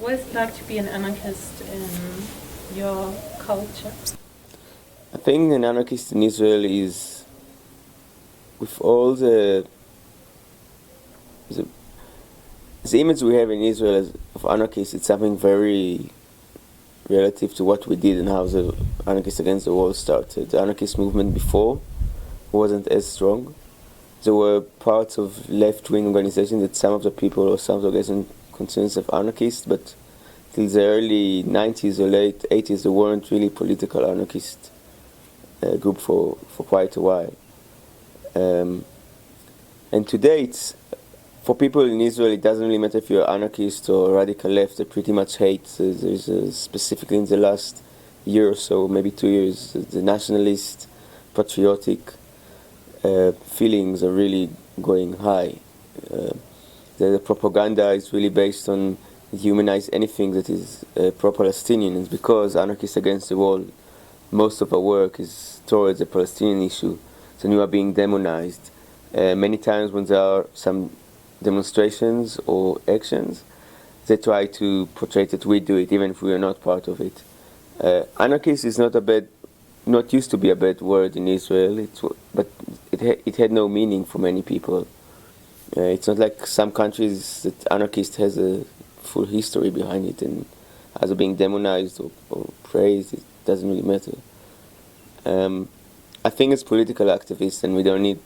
what is it like to be an anarchist in your culture? I think an anarchist in Israel is, with all the image we have in Israel of anarchists, it's something very relative to what we did and how the Anarchists Against the Wall started. The anarchist movement before wasn't as strong. There were parts of left-wing organizations that some of the people or some of the organizations considered of anarchists, but till the early 90s or late 80s there weren't really political anarchist group for quite a while. And today, for people in Israel, it doesn't really matter if you're anarchist or radical left. They pretty much hate. There's specifically in the last year or so, maybe 2 years, the nationalist, patriotic feelings are really going high. The propaganda is really based on humanize anything that is pro-Palestinian. It's because Anarchists Against the Wall, most of our work is towards the Palestinian issue. So you are being demonized. Many times when there are some demonstrations or actions, they try to portray that we do it, even if we are not part of it. Anarchist is not used to be a bad word in Israel, but it had no meaning for many people. It's not like some countries that anarchist has a full history behind it, and either being demonized or praised, it doesn't really matter. I think as political activists, and we don't need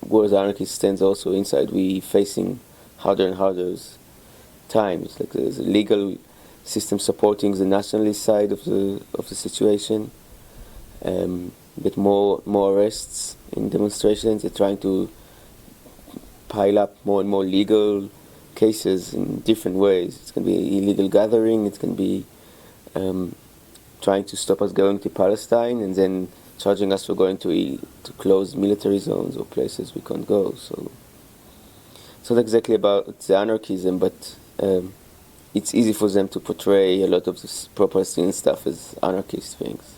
where the anarchist stands also inside, we facing harder and harder times. Like there's a legal system supporting the nationalist side of the situation. But more arrests in demonstrations. They're trying to pile up more and more legal cases in different ways. It's going to be illegal gathering. It's going to be trying to stop us going to Palestine, and then charging us for going to closed military zones or places we can't go. So it's not exactly about the anarchism, but it's easy for them to portray a lot of this pro-Palestinian stuff as anarchist things.